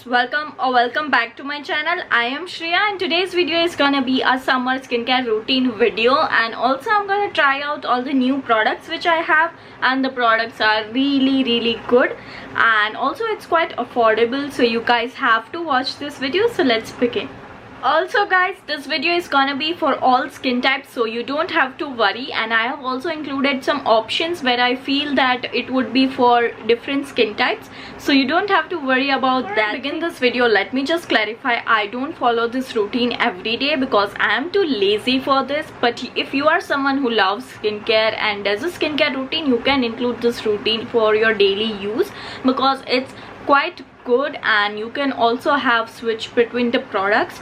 welcome back to my channel. I am Shreya and today's video is gonna be a summer skincare routine video, and also I'm gonna try out all the new products which I have, and the products are really good, and also it's quite affordable, so you guys have to watch this video. So let's begin. Also guys, this video is gonna be for all skin types, so you don't have to worry, and I have also included some options where I feel that it would be for different skin types, so you don't have to worry about that. Before I begin this video, let me just clarify, I don't follow this routine every day because I am too lazy for this. But if you are someone who loves skincare and does a skincare routine, you can include this routine for your daily use because it's quite good, and you can also have switch between the products.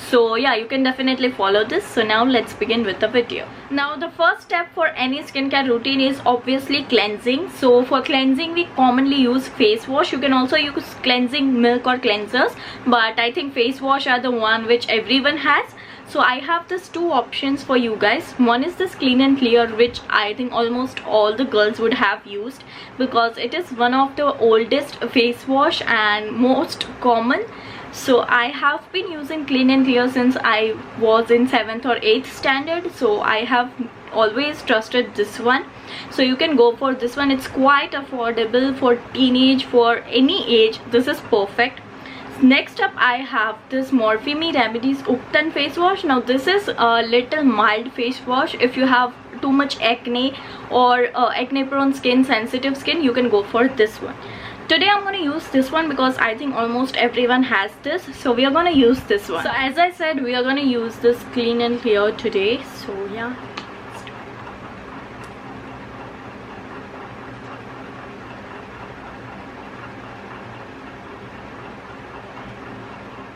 So yeah, you can definitely follow this. So now let's begin with the video. Now the first step for any skincare routine is obviously cleansing. So for cleansing we commonly use face wash. You can also use cleansing milk or cleansers, but I think face wash are the one which everyone has. So I have these two options for you guys. One is this Clean and Clear, which I think almost all the girls would have used because it is one of the oldest face wash and most common. So I have been using Clean and Clear since I was in 7th or 8th standard, so I have always trusted this one. So you can go for this one. It's quite affordable for teenage, for any age. This is perfect. Next up I have this Morphe Me Remedies Upton face wash. Now this is a little mild face wash. If you have too much acne or acne prone skin, sensitive skin, you can go for this one. Today I'm going to use this one because I think almost everyone has this, so we are going to use this one. So as I said, we are going to use this Clean and Clear today. So yeah,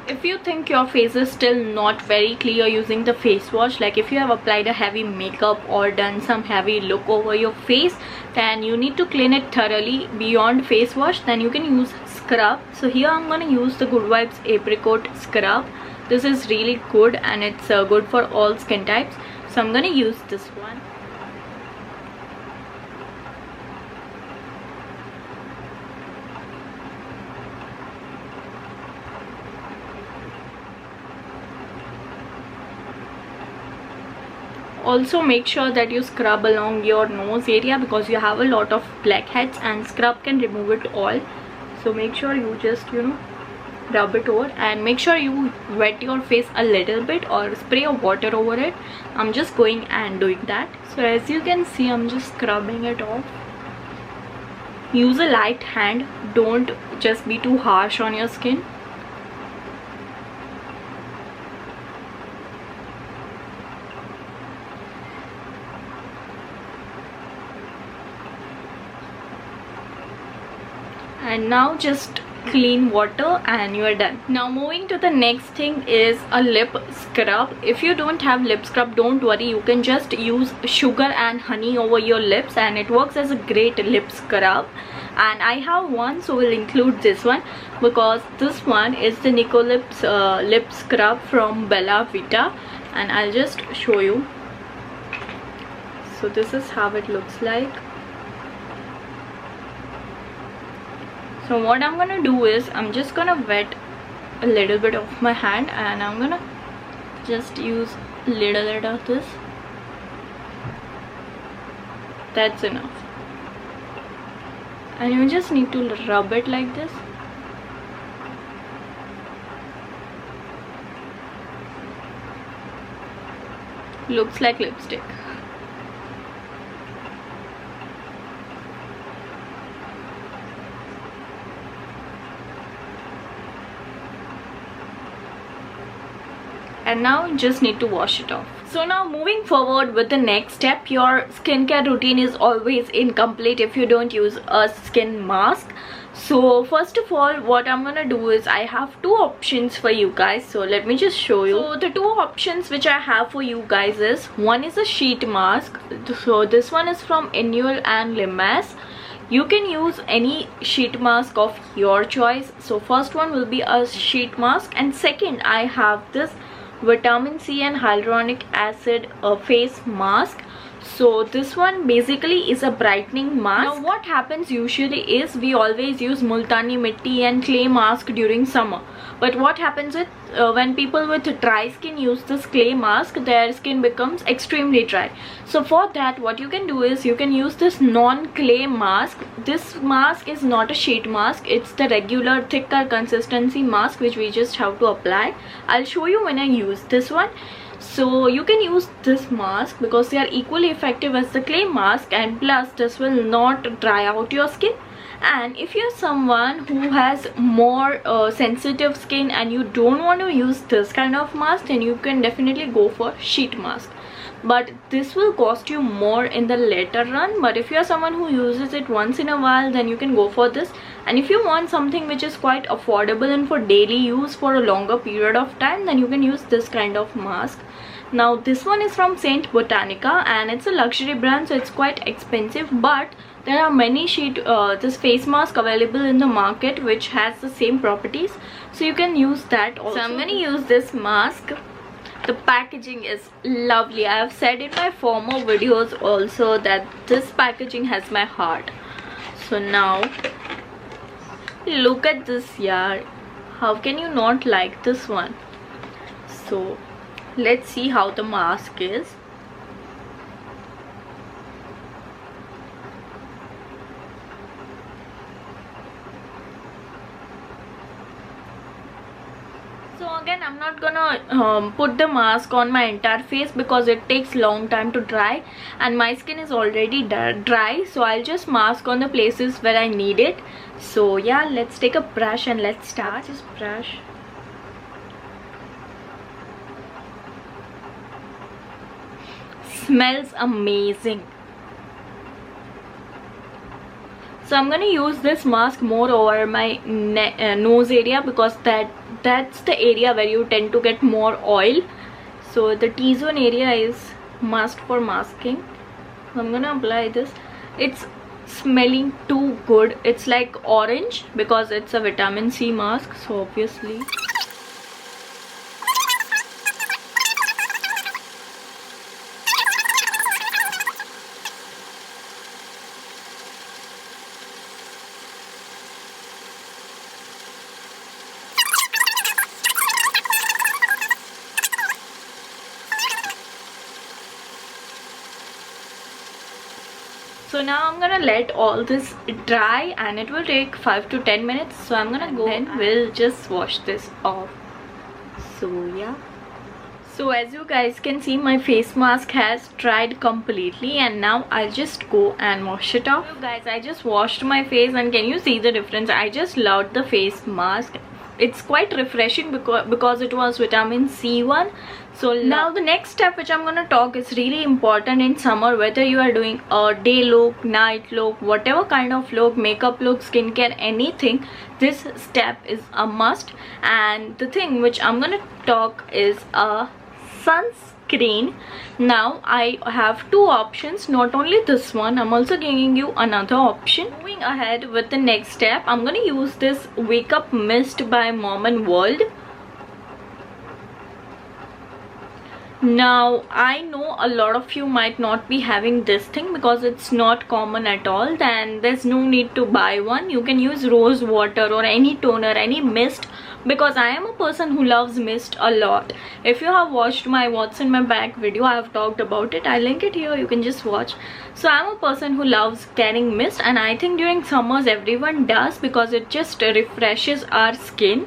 if you think your face is still not very clear using the face wash, like if you have applied a heavy makeup or done some heavy look over your face, then you need to clean it thoroughly beyond face wash, then you can use scrub. So here I'm going to use the Good Vibes Apricot Scrub. This is really good and it's good for all skin types, so I'm going to use this one. Also make sure that you scrub along your nose area because you have a lot of blackheads and scrub can remove it all. So make sure you just, rub it over, and make sure you wet your face a little bit or spray a water over it. I'm just going and doing that. So as you can see, I'm just scrubbing it off. Use a light hand, don't just be too harsh on your skin. And now just clean water and you are done. Now moving to the next thing is a lip scrub. If you don't have lip scrub, don't worry, you can just use sugar and honey over your lips and it works as a great lip scrub. And I have one, so we'll include this one because this one is the Nicolips lip scrub from Bella Vita, and I'll just show you. So this is how it looks like. So what I'm gonna do is I'm just gonna wet a little bit of my hand and I'm gonna just use a little bit of this. That's enough. And you just need to rub it like this. Looks like lipstick. And now you just need to wash it off. So now moving forward with the next step, your skincare routine is always incomplete if you don't use a skin mask. So first of all, what I'm gonna do is I have two options for you guys, so let me just show you. So the two options which I have for you guys is, one is a sheet mask. So this one is from Annual and Limace. You can use any sheet mask of your choice. So first one will be a sheet mask, and second I have this vitamin C and hyaluronic acid face mask. So this one basically is a brightening mask. Now what happens usually is we always use multani mitti and clay mask during summer. But what happens with when people with dry skin use this clay mask, their skin becomes extremely dry. So for that, what you can do is you can use this non-clay mask. This mask is not a sheet mask, it's the regular thicker consistency mask which we just have to apply. I'll show you when I use this one. So you can use this mask because they are equally effective as the clay mask, and plus this will not dry out your skin. And if you're someone who has more sensitive skin and you don't want to use this kind of mask, then you can definitely go for sheet mask, but this will cost you more in the later run. But if you're someone who uses it once in a while, then you can go for this. And if you want something which is quite affordable and for daily use for a longer period of time, then you can use this kind of mask. Now this one is from Saint Botanica and it's a luxury brand, so it's quite expensive, but there are many this face mask available in the market which has the same properties, so you can use that also. So I'm going to use this mask. The packaging is lovely. I have said in my former videos also that this packaging has my heart. So now look at this, yaar. How can you not like this one? So let's see how the mask is. So again, I'm not gonna put the mask on my entire face because it takes long time to dry and my skin is already dry, so I'll just mask on the places where I need it. So yeah, let's take a brush and let's start. This brush. Smells amazing. So I'm going to use this mask more over my nose area because that's the area where you tend to get more oil. So the T-zone area is must for masking. So I'm going to apply this. It's smelling too good. It's like orange because it's a vitamin C mask, so obviously. So now I'm gonna let all this dry and it will take 5 to 10 minutes. So I'm gonna go and we'll just wash this off. So yeah. So as you guys can see, my face mask has dried completely and now I'll just go and wash it off. So guys, I just washed my face and can you see the difference? I just loved the face mask. It's quite refreshing because it was vitamin C one. So now the next step which I'm gonna talk is really important in summer, whether you are doing a day look, night look, whatever kind of look, makeup look, skincare, anything, this step is a must. And the thing which I'm gonna talk is a sunscreen. Now I have two options, not only this one, I'm also giving you another option. Moving ahead with the next step, I'm gonna use this Wake Up Mist by Mom and World. Now I know a lot of you might not be having this thing because it's not common at all, then there's no need to buy one. You can use rose water or any toner, any mist, because I am a person who loves mist a lot. If you have watched my what's in my bag video, I have talked about it. I'll link it here, you can just watch. So I'm a person who loves carrying mist, and I think during summers everyone does because it just refreshes our skin.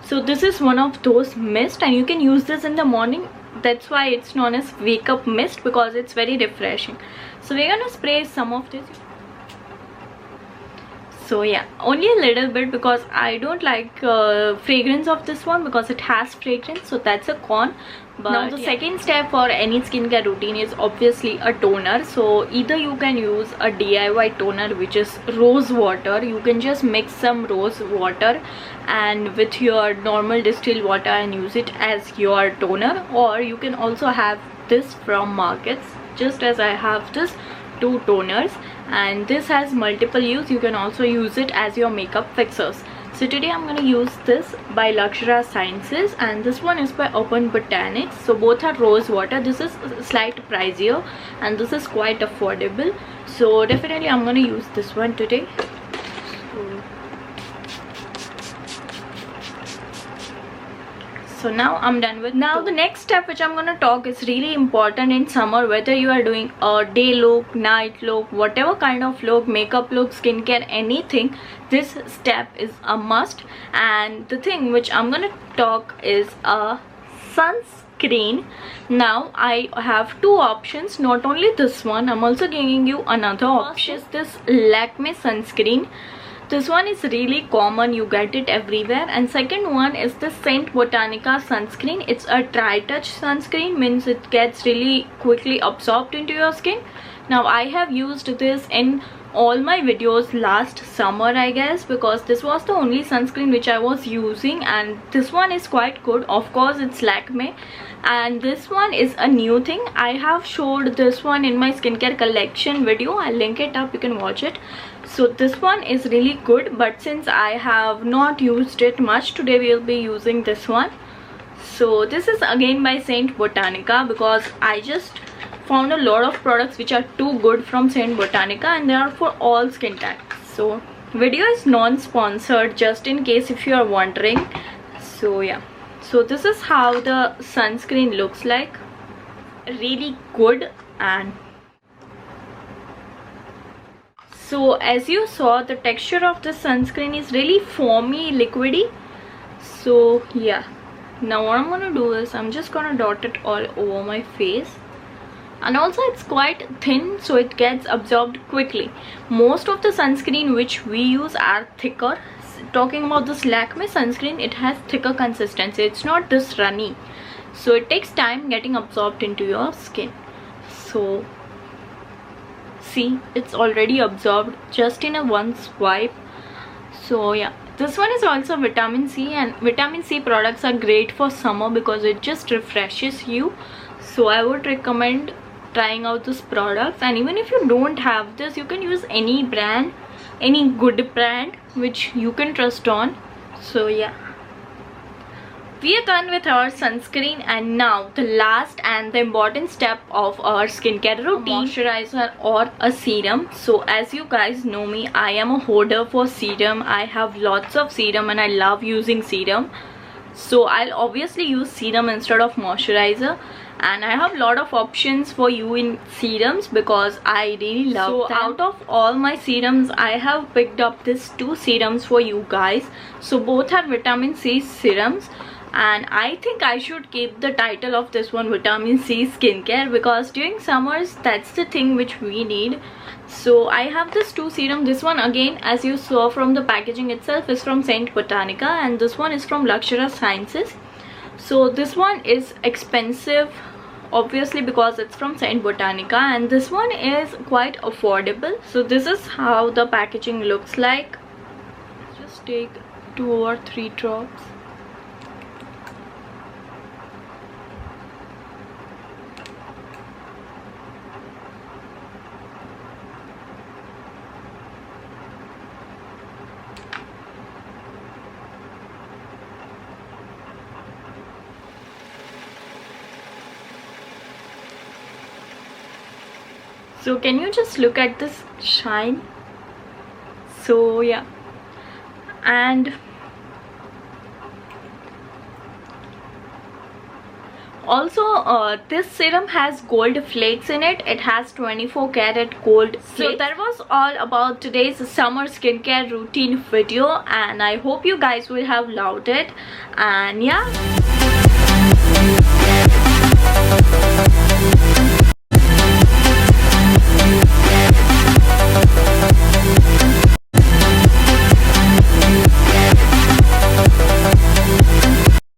So this is one of those mist and you can use this in the morning. That's why it's known as Wake Up Mist, because it's very refreshing. So we're gonna spray some of this. So yeah, only a little bit because I don't like fragrance of this one because it has fragrance, so that's a con. But now the second step for any skincare routine is obviously a toner. So either you can use a DIY toner which is rose water. You can just mix some rose water and with your normal distilled water and use it as your toner, or you can also have this from markets, just as I have this two toners, and this has multiple use. You can also use it as your makeup fixers. So today I'm going to use this by Lakshya Sciences, and this one is by Urban Botanics. So both are rose water. This is slight pricier and this is quite affordable, so definitely I'm going to use this one today. So now I'm done with. Now the next step which I'm gonna talk is really important in summer, whether you are doing a day look, night look, whatever kind of look, makeup look, skincare, anything, this step is a must. And the thing which I'm gonna talk is a sunscreen. Now I have two options, not only this one, I'm also giving you another option. First is this Lakme sunscreen. This one is really common, you get it everywhere. And second one is the Saint Botanica sunscreen. It's a dry touch sunscreen, means it gets really quickly absorbed into your skin. Now I have used this in all my videos last summer, I guess, because this was the only sunscreen which I was using, and this one is quite good. Of course it's Lakme, and this one is a new thing. I have showed this one in my skincare collection video, I'll link it up, you can watch it. So this one is really good, but since I have not used it much, today we will be using this one. So this is again by Saint Botanica, because I just found a lot of products which are too good from Saint Botanica, and they are for all skin types. So video is non-sponsored, just in case if you are wondering. So yeah, so this is how the sunscreen looks like, really good. And so as you saw, the texture of the sunscreen is really foamy, liquidy. So yeah, now what I'm gonna do is I'm just gonna dot it all over my face. And also it's quite thin, so it gets absorbed quickly. Most of the sunscreen which we use are thicker. Talking about this Lakme sunscreen, it has thicker consistency, it's not this runny, so it takes time getting absorbed into your skin. So see, it's already absorbed just in a one swipe. So yeah, this one is also vitamin C, and vitamin C products are great for summer because it just refreshes you. So I would recommend trying out this product. And even if you don't have this, you can use any brand, any good brand which you can trust on. So yeah, we are done with our sunscreen, and now the last and the important step of our skincare routine, moisturizer or a serum. So as you guys know me, I am a hoarder for serum. I have lots of serum and I love using serum, so I'll obviously use serum instead of moisturizer. And I have a lot of options for you in serums because I really love them. Out of all my serums, I have picked up these two serums for you guys. So both are vitamin C serums, and I think I should keep the title of this one vitamin C skincare, because during summers that's the thing which we need. So I have this two serum. This one again, as you saw from the packaging itself, is from Saint Botanica, and this one is from Lakshya Sciences. So this one is expensive obviously because it's from Saint Botanica, and this one is quite affordable. So this is how the packaging looks like. Just take 2 or 3 drops. So can you just look at this shine? So yeah, and also this serum has gold flakes in it. It has 24 karat gold flakes. So that was all about today's summer skincare routine video, and I hope you guys will have loved it. And yeah,